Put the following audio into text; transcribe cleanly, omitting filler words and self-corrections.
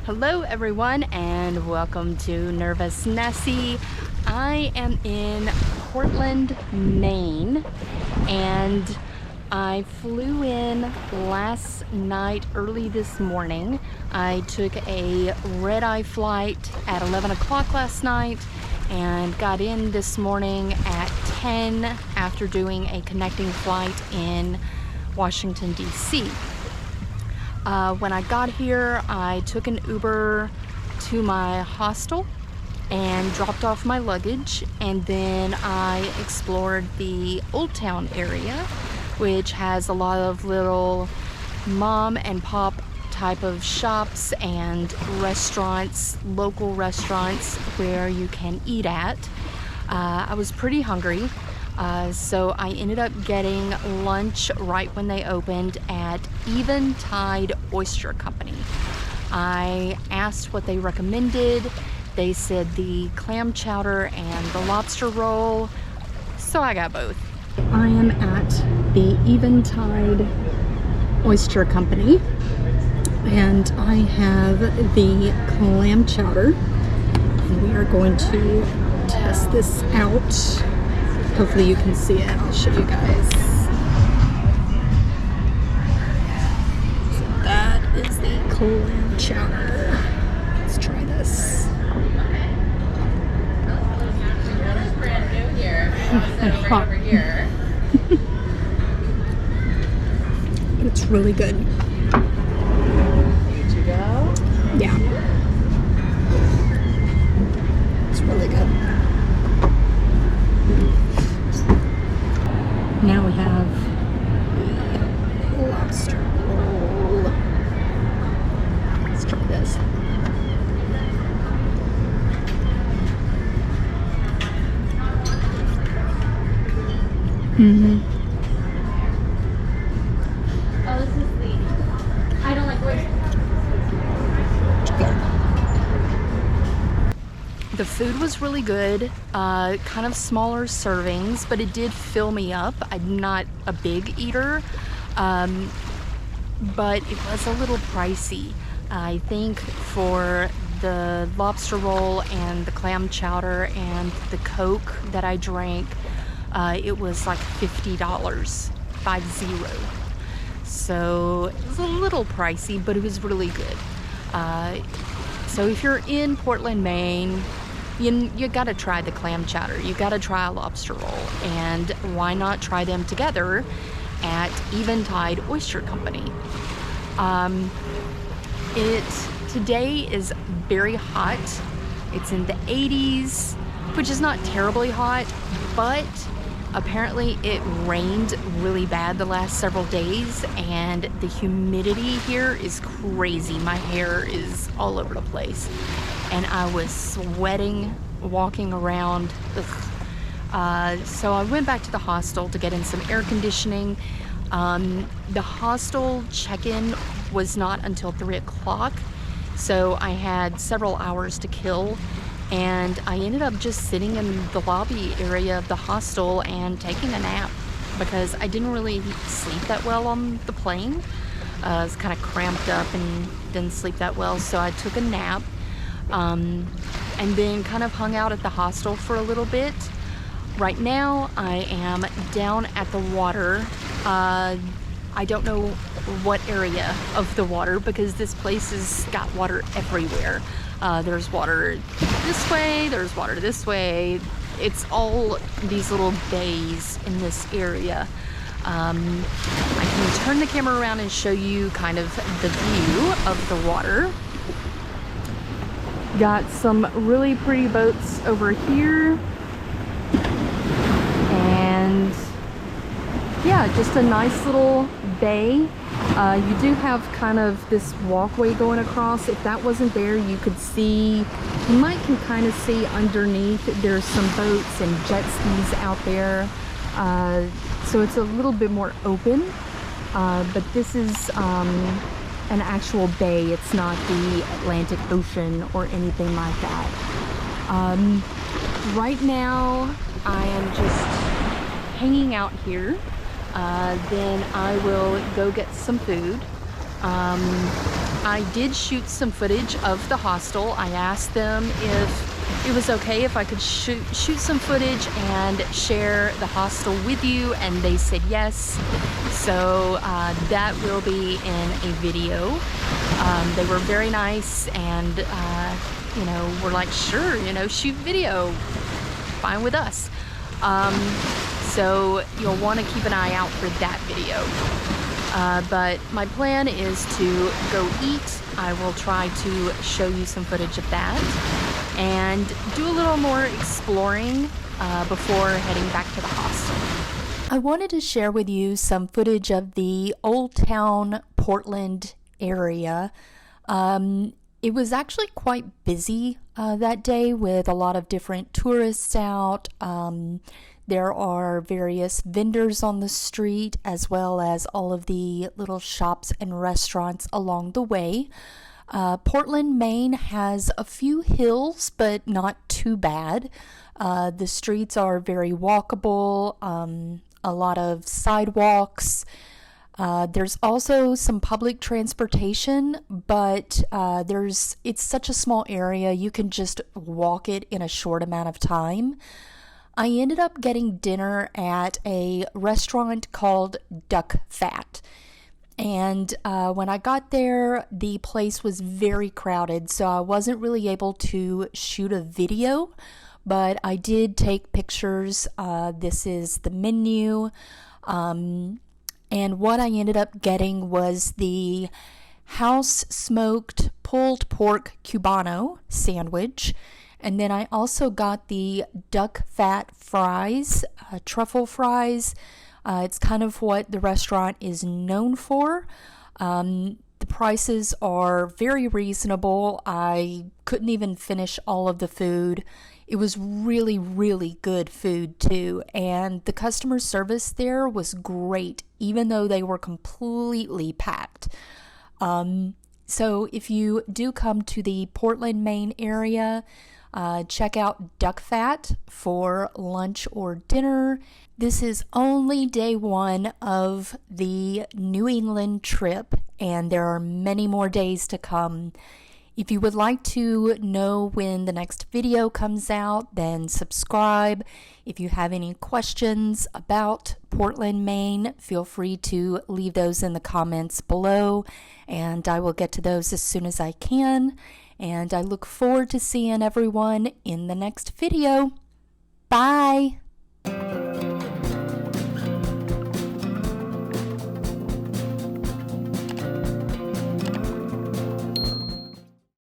Hello everyone and welcome to Nervous Nessie. I am in Portland, Maine, and I flew in last night early this morning. I took a red-eye flight at 11 o'clock last night and got in this morning at 10 after doing a connecting flight in Washington, D.C. When I got here, I took an Uber to my hostel and dropped off my luggage, and then I explored the Old Town area, which has a lot of little mom and pop type of shops and restaurants, local restaurants where you can eat at. I was pretty hungry. So I ended up getting lunch right when they opened at Eventide Oyster Company. I asked what they recommended. They said the clam chowder and the lobster roll, so I got both. I am at the Eventide Oyster Company and I have the clam chowder, and we are going to test this out. Hopefully you can see it. I'll show you guys. So that is the clam chowder. Let's try this. It's brand new here. And hot. Over here. But it's really good. Here you go. Yeah. It's really good. Now we have lobster roll. Let's try this. Oh, this is the. I don't like oysters. The food was really good, kind of smaller servings, but it did fill me up. I'm not a big eater, but it was a little pricey. I think for the lobster roll and the clam chowder and the Coke that I drank, it was like $50, 50. So it was a little pricey, but it was really good. So if you're in Portland, Maine, you gotta try the clam chowder. You gotta try a lobster roll, and why not try them together at Eventide Oyster Company? Today is very hot. It's in the 80s, which is not terribly hot, but apparently it rained really bad the last several days, and the humidity here is crazy. My hair is all over the place, and I was sweating walking around. So I went back to the hostel to get in some air conditioning. The hostel check-in was not until 3 o'clock, so I had several hours to kill. And I ended up just sitting in the lobby area of the hostel and taking a nap because I didn't really sleep that well on the plane. I was kind of cramped up and didn't sleep that well, so I took a nap and then kind of hung out at the hostel for a little bit. Right now I am down at the water. I don't know what area of the water because this place has got water everywhere. There's water this way, there's water this way. It's all these little bays in this area. I can turn the camera around and show you kind of the view of the water. Got some really pretty boats over here. And yeah, just a nice little bay. You do have kind of this walkway going across. If that wasn't there, you could see, you might can kind of see underneath. There's some boats and jet skis out there. So it's a little bit more open, but this is an actual bay. It's not the Atlantic Ocean or anything like that. Right now, I am just hanging out here. Then I will go get some food. I did shoot some footage of the hostel. I asked them if it was okay if I could shoot some footage and share the hostel with you, and they said yes. So that will be in a video. They were very nice, and you know, we're like, sure, you know, shoot video, fine with us. So you'll want to keep an eye out for that video. But my plan is to go eat. I will try to show you some footage of that and do a little more exploring before heading back to the hostel. I wanted to share with you some footage of the Old Town Portland area. It was actually quite busy that day with a lot of different tourists out. There are various vendors on the street, as well as all of the little shops and restaurants along the way. Portland, Maine has a few hills, but not too bad. The streets are very walkable, a lot of sidewalks. There's also some public transportation, but it's such a small area, you can just walk it in a short amount of time. I ended up getting dinner at a restaurant called Duck Fat. And when I got there, the place was very crowded, so I wasn't really able to shoot a video, but I did take pictures. This is the menu. And what I ended up getting was the house smoked pulled pork cubano sandwich. And then I also got the duck fat fries, truffle fries. It's kind of what the restaurant is known for. The prices are very reasonable. I couldn't even finish all of the food. It was really, really good food too. And the customer service there was great, even though they were completely packed. So if you do come to the Portland, Maine area, check out Duck Fat for lunch or dinner. This is only day one of the New England trip, and there are many more days to come. If you would like to know when the next video comes out, then subscribe. If you have any questions about Portland, Maine, feel free to leave those in the comments below, and I will get to those as soon as I can. And I look forward to seeing everyone in the next video. Bye!